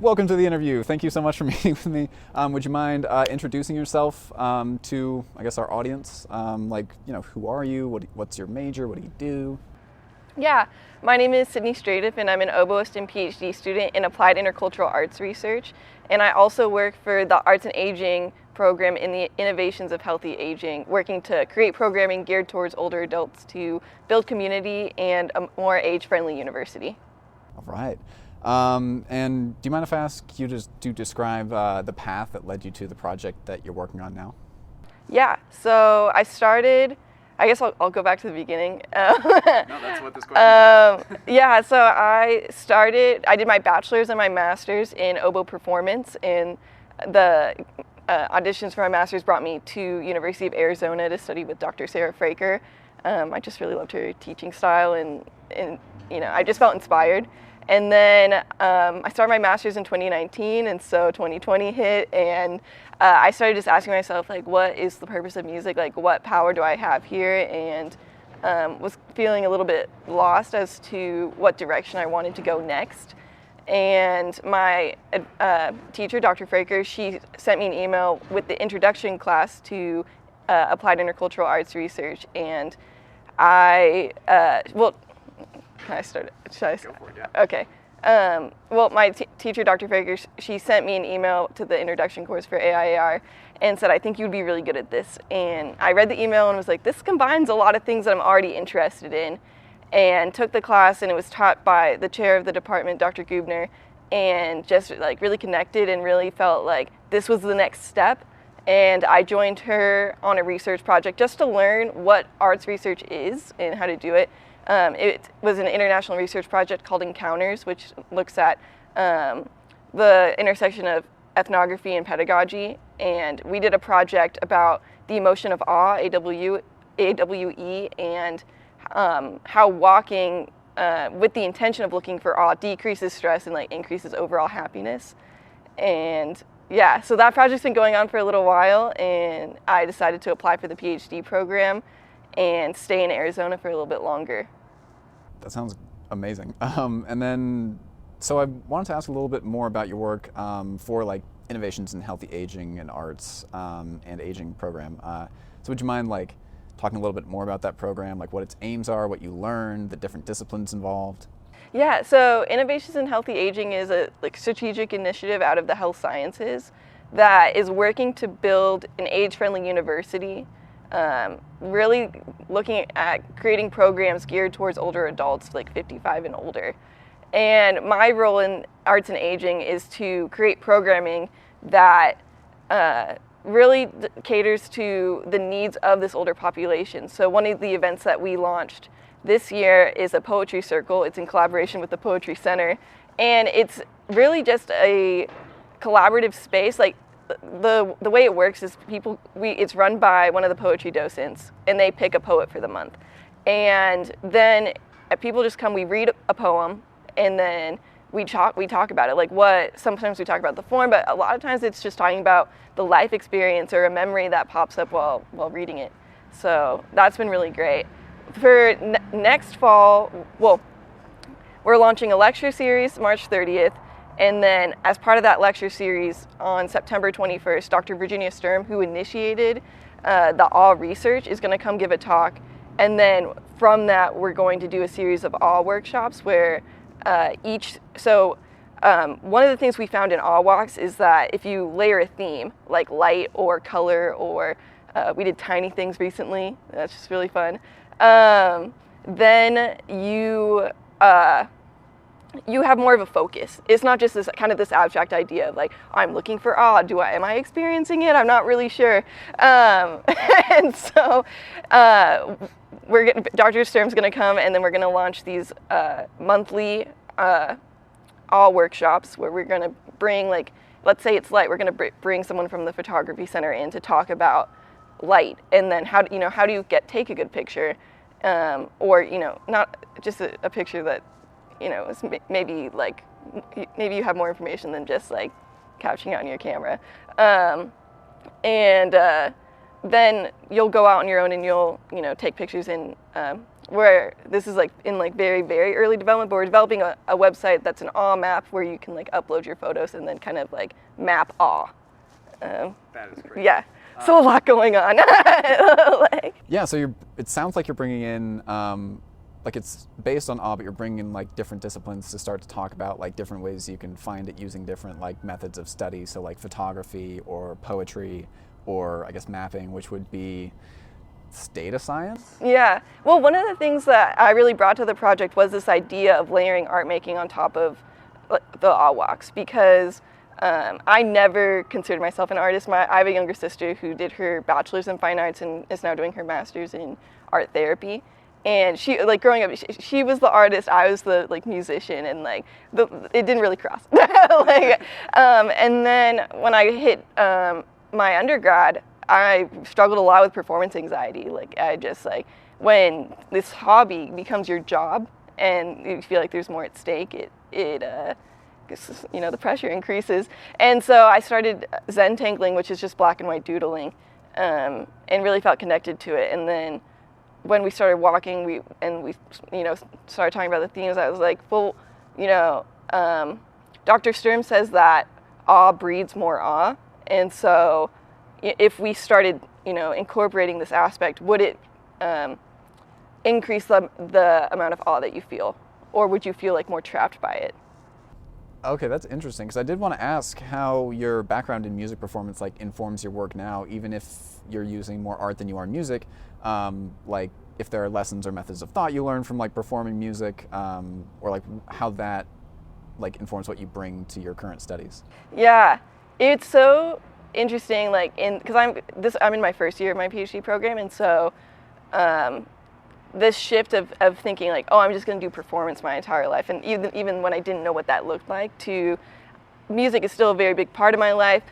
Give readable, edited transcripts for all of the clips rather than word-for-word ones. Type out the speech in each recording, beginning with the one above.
Welcome to the interview. Thank you so much for meeting with me. Would you mind introducing yourself to, I guess, our audience? Who are you? What's your major? What do you do? Yeah, my name is Sydney Streightiff, and I'm an oboist and PhD student in applied intercultural arts research. And I also work for the Arts and Aging program in the Innovations of Healthy Aging, working to create programming geared towards older adults to build community and a more age-friendly university. All right. And do you mind if I ask you to describe the path that led you to the project that you're working on now? Yeah, so I started, I guess I'll go back to the beginning. No, that's what this question is. Yeah, so I did my bachelor's and my master's in oboe performance, and the auditions for my master's brought me to University of Arizona to study with Dr. Sarah Fraker. I just really loved her teaching style, and I just felt inspired. And then I started my master's in 2019, and so 2020 hit, and I started just asking myself, like, what is the purpose of music? Like, what power do I have here? And was feeling a little bit lost as to what direction I wanted to go next. And my teacher, Dr. Fraker, she sent me an email with the introduction class to applied intercultural arts research, and can I start it? Should I start? Go for it, yeah. Okay. My teacher, Dr. Fraker, she sent me an email to the introduction course for AIAR and said, I think you'd be really good at this. And I read the email and was like, this combines a lot of things that I'm already interested in. And took the class, and it was taught by the chair of the department, Dr. Gubner, and just like really connected and really felt like this was the next step. And I joined her on a research project just to learn what arts research is and how to do it. It was an international research project called Encounters, which looks at the intersection of ethnography and pedagogy. And we did a project about the emotion of awe, AWE, and how walking with the intention of looking for awe decreases stress and like increases overall happiness. And yeah, so that project's been going on for a little while, and I decided to apply for the PhD program and stay in Arizona for a little bit longer. That sounds amazing. So I wanted to ask a little bit more about your work for like innovations in healthy aging and arts and aging program. So would you mind like talking a little bit more about that program, like what its aims are, what you learned, the different disciplines involved? Yeah, so Innovations in Healthy Aging is a strategic initiative out of the health sciences that is working to build an age-friendly university, really looking at creating programs geared towards older adults, like 55 and older. And my role in arts and aging is to create programming that really caters to the needs of this older population. So one of the events that we launched this year is a poetry circle. It's in collaboration with the Poetry Center, and it's really just a collaborative space. Like the way it works is it's run by one of the poetry docents, and they pick a poet for the month. And then people just come, we read a poem, and then we talk about it. Sometimes we talk about the form, but a lot of times it's just talking about the life experience or a memory that pops up while reading it. So that's been really great. For next fall, we're launching a lecture series March 30th, and then as part of that lecture series on September 21st, Dr. Virginia Sturm, who initiated the AWE research, is going to come give a talk. And then from that, we're going to do a series of AWE workshops where one of the things we found in AWE walks is that if you layer a theme, like light or color, or we did tiny things recently, that's just really fun, then you have more of a focus. It's not just this abstract idea of like, I'm looking for awe. Am I experiencing it? I'm not really sure. And so Dr. Sturm's going to come, and then we're going to launch these monthly awe workshops where we're going to bring, like, let's say it's light. We're going to bring someone from the photography center in to talk about light, and then how do you take a good picture, or not just a picture that is maybe you have more information than just like capturing it on your camera, and then you'll go out on your own and you'll take pictures in where this is like in like very, very early development, but we're developing a website that's an awe map where you can like upload your photos and then kind of like map awe. That is great. Yeah, so a lot going on. Like, yeah, so it sounds like you're bringing in, like it's based on awe, but you're bringing in like different disciplines to start to talk about like different ways you can find it using different like methods of study. So like photography or poetry or I guess mapping, which would be data science? Yeah. Well, one of the things that I really brought to the project was this idea of layering art making on top of the awe walks, because I never considered myself an artist. I have a younger sister who did her bachelor's in fine arts and is now doing her master's in art therapy. And she, like growing up, she was the artist, I was the like musician, and like it didn't really cross. Like, and then when I hit my undergrad, I struggled a lot with performance anxiety. Like I just like, when this hobby becomes your job and you feel like there's more at stake, you know, the pressure increases. And so I started Zentangling, which is just black and white doodling, and really felt connected to it. And then when we started walking, we you know, started talking about the themes, I was like, well, you know, Dr. Sturm says that awe breeds more awe. And so if we started, you know, incorporating this aspect, would it increase the amount of awe that you feel? Or would you feel like more trapped by it? Okay, that's interesting, because I did want to ask how your background in music performance like informs your work now, even if you're using more art than you are music. Like if there are lessons or methods of thought you learn from like performing music, or like how that like informs what you bring to your current studies. Yeah, it's so interesting. Like because I'm in my first year of my PhD program, and so this shift of thinking like, oh, I'm just going to do performance my entire life, and even when I didn't know what that looked like, to music is still a very big part of my life,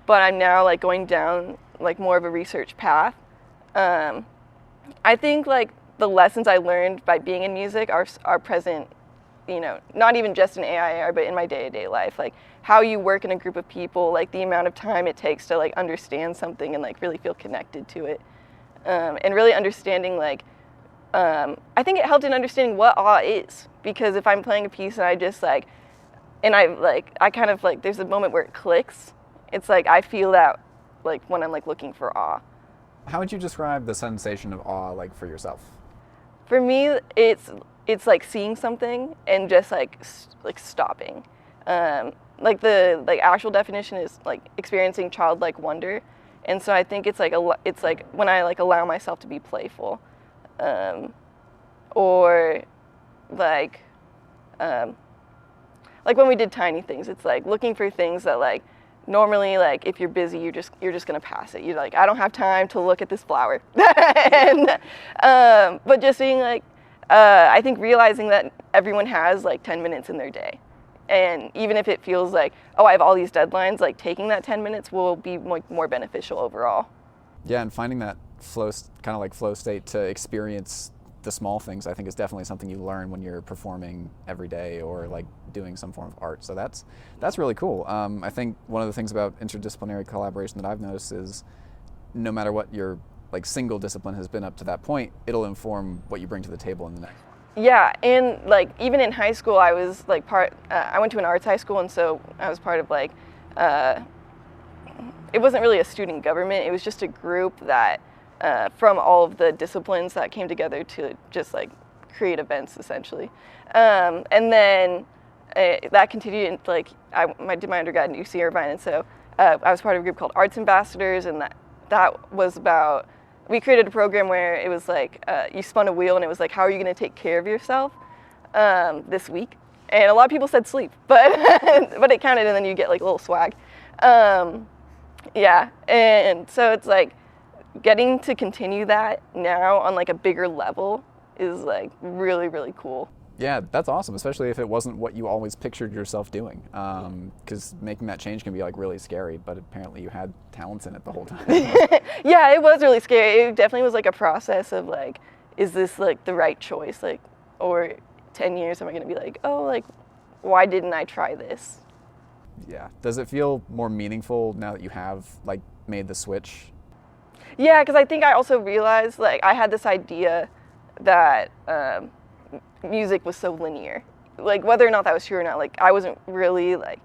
but I'm now like going down like more of a research path. I think like the lessons I learned by being in music are present, you know, not even just in AIR, but in my day-to-day life, like how you work in a group of people, like the amount of time it takes to like understand something and like really feel connected to it, and really understanding like, I think it helped in understanding what awe is, because if I'm playing a piece and I just like, and I kind of like, there's a moment where it clicks, it's like I feel that like when I'm like looking for awe. How would you describe the sensation of awe like for yourself? For me, it's like seeing something and just like stopping. Like the like actual definition is like experiencing childlike wonder, and so I think it's like when I like allow myself to be playful, or like when we did tiny things, it's like looking for things that like normally, like if you're busy, you're just gonna pass it. You're like, I don't have time to look at this flower. And, but just being like, I think realizing that everyone has like 10 minutes in their day, and even if it feels like, oh, I have all these deadlines, like taking that 10 minutes will be more beneficial overall. Yeah, and finding that kind of like flow state to experience the small things, I think, is definitely something you learn when you're performing every day or like doing some form of art. So that's really cool. I think one of the things about interdisciplinary collaboration that I've noticed is no matter what your like single discipline has been up to that point, it'll inform what you bring to the table in the next one. Yeah, and like even in high school, I was like I went to an arts high school, and so I was part of like, it wasn't really a student government, it was just a group that from all of the disciplines that came together to just like create events essentially. And then that continued into like, I did my undergrad in UC Irvine, and so I was part of a group called Arts Ambassadors, and that was about, we created a program where it was like, you spun a wheel and it was like, how are you going to take care of yourself this week? And a lot of people said sleep, but but it counted, and then you get like a little swag. Yeah, and so it's like getting to continue that now on like a bigger level is like really, really cool. Yeah, that's awesome, especially if it wasn't what you always pictured yourself doing, because making that change can be like really scary, but apparently you had talents in it the whole time. Yeah, it was really scary. It definitely was like a process of like, is this like the right choice? Like, or 10 years am I gonna be like, oh, like, why didn't I try this? Yeah. Does it feel more meaningful now that you have like made the switch? Yeah, because I think I also realized like I had this idea that music was so linear. Like, whether or not that was true or not, like, I wasn't really, like,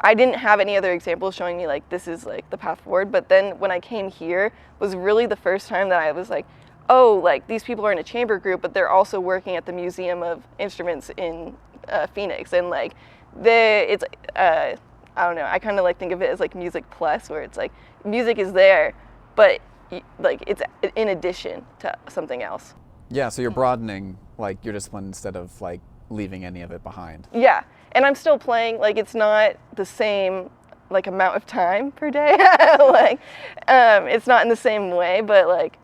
I didn't have any other examples showing me, like, this is, like, the path forward. But then when I came here was really the first time that I was like, oh, like, these people are in a chamber group, but they're also working at the Museum of Instruments in Phoenix. And, like, it's, I don't know, I kind of, like, think of it as, like, music plus, where it's, like, music is there, but, like, it's in addition to something else. Yeah, so you're broadening, like, your discipline instead of, like, leaving any of it behind. Yeah, and I'm still playing, like, it's not the same, like, amount of time per day. Like, it's not in the same way, but, like,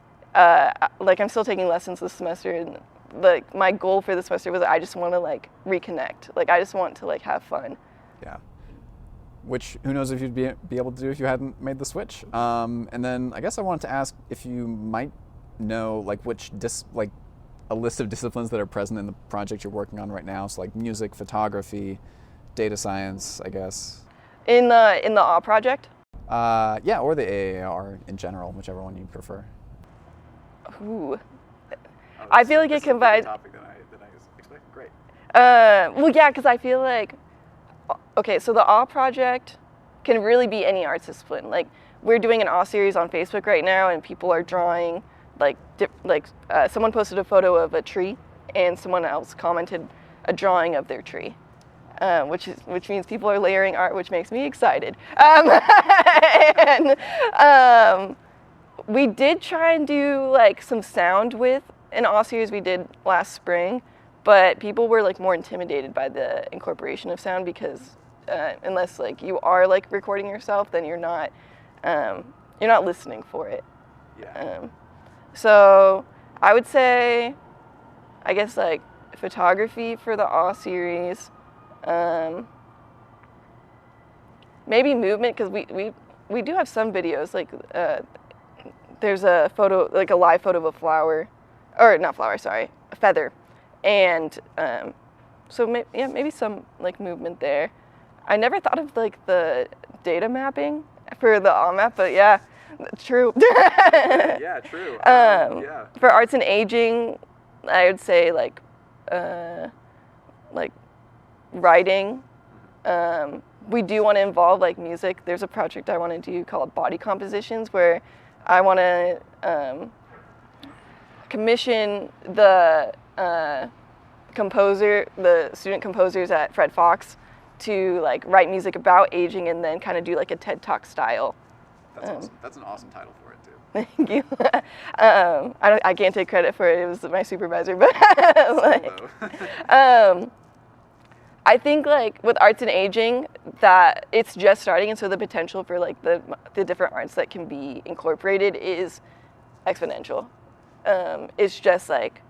I'm still taking lessons this semester, and, like, my goal for the semester was I just want to, like, reconnect. Like, I just want to, like, have fun. Yeah. Which, who knows if you'd be able to do if you hadn't made the switch. And then I guess I wanted to ask if you might know, like, a list of disciplines that are present in the project you're working on right now. So, like, music, photography, data science, I guess. In the AW project? Yeah, or the AAR in general, whichever one you prefer. Ooh. I feel like it combines. Topic that I expected. Great. Well, yeah, because I feel like, okay, so the AW project can really be any arts discipline. Like, we're doing an AW series on Facebook right now, and people are drawing, like someone posted a photo of a tree, and someone else commented a drawing of their tree, which means people are layering art, which makes me excited. And we did try and do, like, some sound with an AW series we did last spring, but people were, like, more intimidated by the incorporation of sound because unless, like, you are, like, recording yourself, then you're not listening for it. Yeah. So I would say, I guess, like, photography for the AW series, maybe movement, because we do have some videos, like, there's a photo, like a live photo of a flower, or not flower, sorry, a feather, and so maybe some, like, movement there. I never thought of, like, the data mapping for the AW map, but yeah. True. Yeah, true. Yeah. For arts and aging, I would say, like writing. We do want to involve, like, music. There's a project I want to do called Body Compositions, where I want to commission the student composers at Fred Fox to, like, write music about aging and then kind of do, like, a TED Talk style. That's awesome. That's an awesome title for it, too. Thank you. I can't take credit for it. It was my supervisor, but I think, like, with arts and aging, that it's just starting, and so the potential for, like, the different arts that can be incorporated is exponential. It's just, like,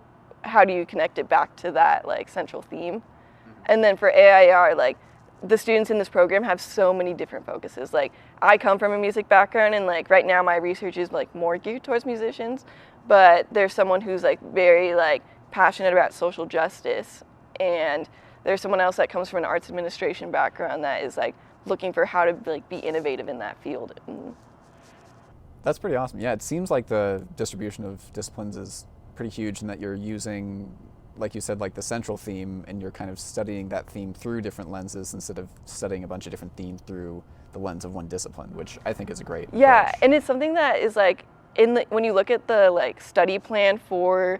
how do you connect it back to that, like, central theme? Mm-hmm. And then for AIR, like, the students in this program have so many different focuses. Like, I come from a music background, and, like, right now my research is, like, more geared towards musicians, but there's someone who's, like, very, like, passionate about social justice, and there's someone else that comes from an arts administration background that is, like, looking for how to, like, be innovative in that field. That's pretty awesome. Yeah, it seems like the distribution of disciplines is pretty huge, and that you're using, like you said, like, the central theme, and you're kind of studying that theme through different lenses instead of studying a bunch of different themes through the lens of one discipline, which I think is a great approach. And it's something that is, like, when you look at the, like, study plan for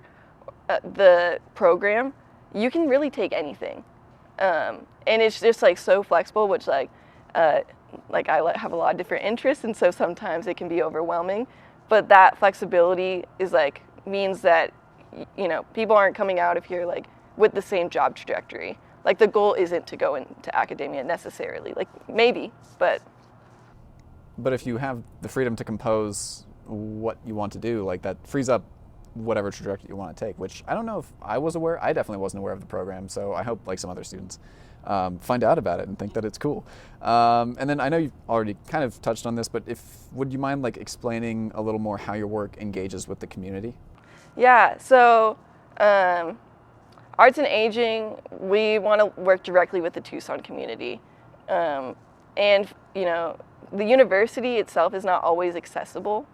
the program, you can really take anything, and it's just, like, so flexible, which, like I have a lot of different interests, and so sometimes it can be overwhelming, but that flexibility is, like, means that, you know, people aren't coming out of here, like, with the same job trajectory. Like, the goal isn't to go into academia necessarily. Like, maybe, but if you have the freedom to compose what you want to do, like, that frees up whatever trajectory you want to take, which I don't know if I was aware. I definitely wasn't aware of the program, so I hope, like, some other students find out about it and think that it's cool. And then I know you've already kind of touched on this, but would you mind, like, explaining a little more how your work engages with the community? Yeah, so arts and aging, we want to work directly with the Tucson community. And, you know, the university itself is not always accessible.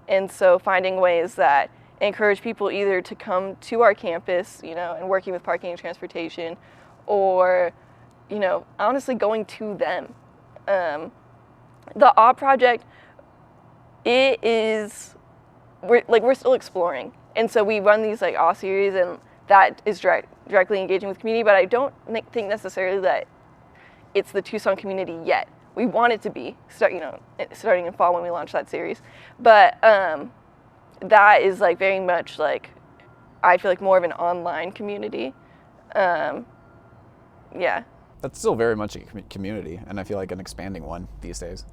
And so finding ways that encourage people either to come to our campus, and working with parking and transportation, or, honestly going to them. The Awe Project, we're still exploring. And so we run these like Awe series, and that is directly engaging with community, but I don't think necessarily that it's the Tucson community yet. We want it to be, starting in fall when we launch that series. But that is like very much like, I feel like more of an online community. Yeah. That's still very much a community, and I feel like an expanding one these days,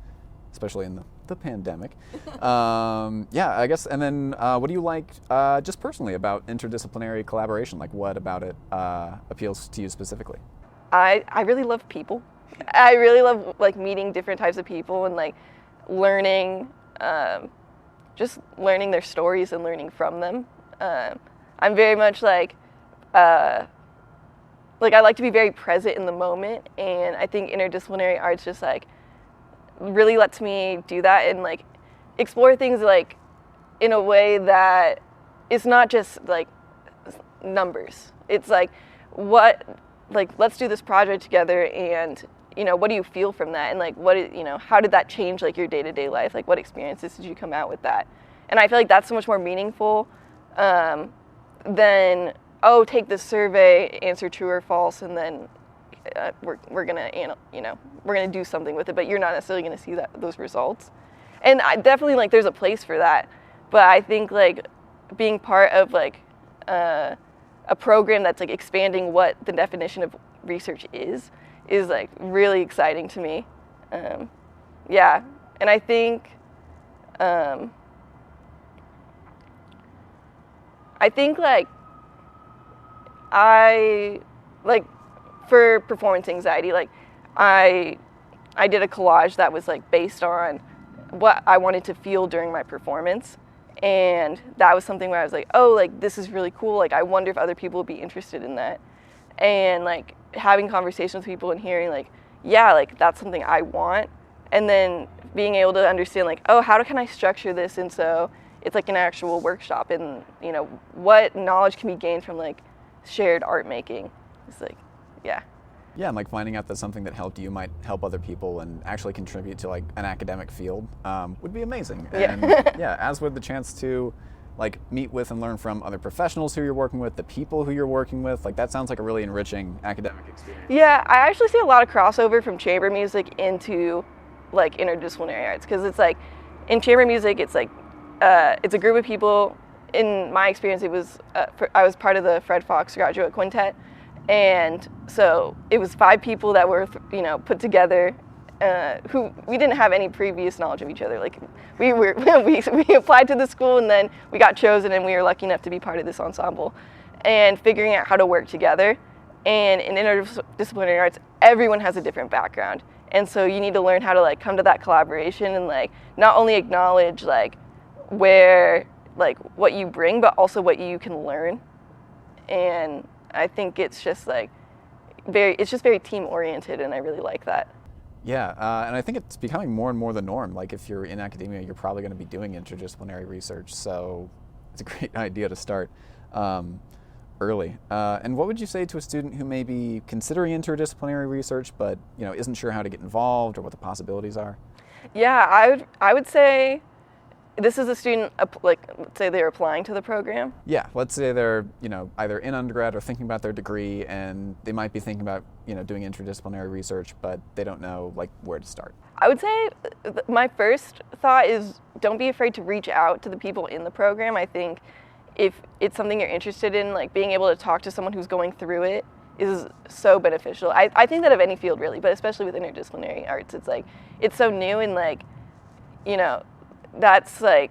especially in the pandemic. Yeah, I guess, and then what do you like just personally about interdisciplinary collaboration? Like, what about it appeals to you specifically? I really love people. I really love like meeting different types of people and like learning, just learning their stories and learning from them. I'm very much like I like to be very present in the moment, and I think interdisciplinary arts just like really lets me do that and like explore things like in a way that it's not just like numbers. It's like let's do this project together, and what do you feel from that, and like how did that change like your day-to-day life? Like what experiences did you come out with that? And I feel like that's so much more meaningful than take this survey, answer true or false, and then we're gonna do something with it, but you're not necessarily gonna see those results. And I definitely like there's a place for that, but I think like being part of like a program that's like expanding what the definition of research is like really exciting to me. Yeah, and I think like I like for performance anxiety, like I did a collage that was like based on what I wanted to feel during my performance, and that was something where I was like, oh, like this is really cool, like I wonder if other people would be interested in that. And like having conversations with people and hearing like, yeah, like that's something I want, and then being able to understand like, oh, how can I structure this, and so it's like an actual workshop, and what knowledge can be gained from like shared art making. It's like, yeah, and like finding out that something that helped you might help other people and actually contribute to like an academic field would be amazing. And yeah, as with the chance to like meet with and learn from other professionals who you're working with, the people who you're working with, like that sounds like a really enriching academic experience. Yeah, I actually see a lot of crossover from chamber music into like interdisciplinary arts, because it's like in chamber music it's like it's a group of people. In my experience, it was I was part of the Fred Fox graduate quintet, and so it was 5 people that were put together who we didn't have any previous knowledge of each other. Like we applied to the school, and then we got chosen, and we were lucky enough to be part of this ensemble, and figuring out how to work together. And in interdisciplinary arts, everyone has a different background, and so you need to learn how to like come to that collaboration and like not only acknowledge like where like what you bring, but also what you can learn. And I think it's just like very team oriented, and I really like that. Yeah, and I think it's becoming more and more the norm. Like if you're in academia, you're probably going to be doing interdisciplinary research, so it's a great idea to start early. And what would you say to a student who may be considering interdisciplinary research but isn't sure how to get involved or what the possibilities are? Yeah, I would say this is a student, like, let's say they're applying to the program. Yeah, let's say they're, either in undergrad or thinking about their degree, and they might be thinking about, doing interdisciplinary research, but they don't know, like, where to start. I would say my first thought is don't be afraid to reach out to the people in the program. I think if it's something you're interested in, like, being able to talk to someone who's going through it is so beneficial. I think that of any field, really, but especially with interdisciplinary arts, it's, like, it's so new, and, like, that's like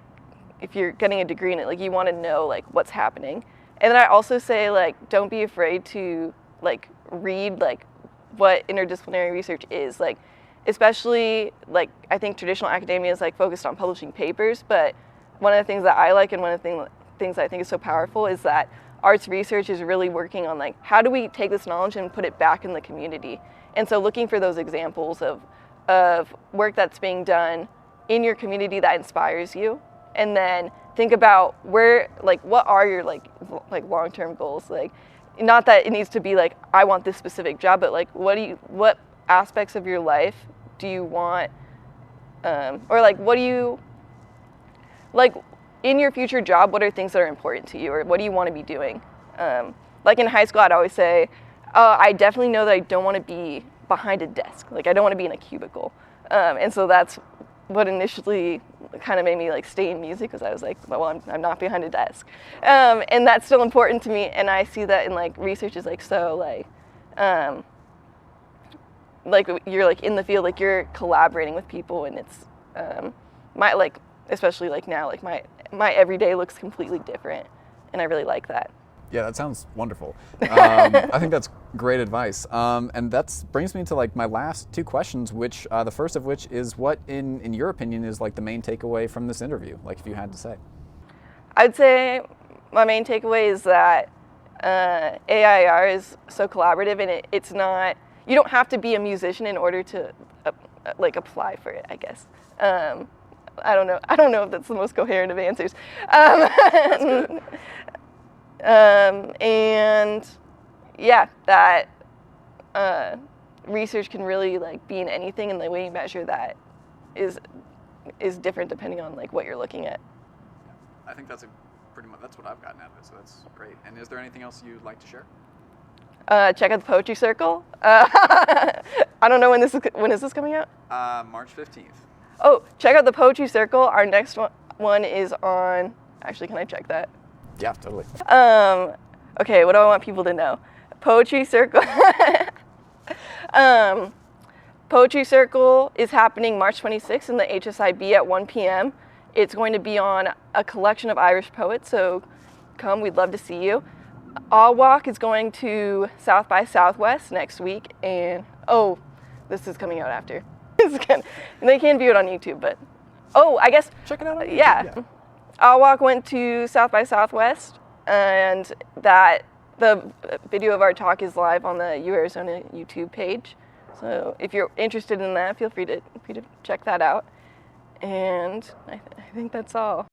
if you're getting a degree in it, like you want to know like what's happening. And then I also say like don't be afraid to like read like what interdisciplinary research is, like especially like I think traditional academia is like focused on publishing papers, but one of the things that I like and one of the things that I think is so powerful is that arts research is really working on like how do we take this knowledge and put it back in the community. And so looking for those examples of work that's being done in your community that inspires you, and then think about what are your long-term goals? Like, not that it needs to be like, I want this specific job, but like, what aspects of your life do you want, or like, what do you, like, in your future job, what are things that are important to you, or what do you want to be doing? Like in high school, I'd always say, I definitely know that I don't want to be behind a desk. Like, I don't want to be in a cubicle. And so that's what initially kind of made me like stay in music, because I was like, well, I'm not behind a desk. And that's still important to me. And I see that in like research is like, so like you're like in the field, like you're collaborating with people, and it's especially like now, like my everyday looks completely different, and I really like that. Yeah, that sounds wonderful. I think that's great advice. And that brings me to like my last two questions, which the first of which is, what in your opinion is like the main takeaway from this interview? Like, if you had to say. I'd say my main takeaway is that AIR is so collaborative, and it's not, you don't have to be a musician in order to like apply for it, I guess. I don't know if that's the most coherent of answers. That's good. And yeah, that research can really like be in anything, and the way you measure that is different depending on like what you're looking at. I think that's pretty much that's what I've gotten out of it, so that's great. And is there anything else you'd like to share? Check out the Poetry Circle. I don't know when is this coming out? March 15th. Oh, check out the Poetry Circle. Our next one is on. Actually, can I check that? Yeah, totally. Okay, what do I want people to know? Poetry Circle. Poetry Circle is happening March 26th in the HSIB at 1 p.m. It's going to be on a collection of Irish poets, so come, we'd love to see you. All Walk is going to South by Southwest next week, and this is coming out after. They can view it on YouTube, but I guess check it out on YouTube. Yeah. All Walk went to South by Southwest, and the video of our talk is live on the U Arizona YouTube page. So if you're interested in that, feel free to check that out. And I think that's all.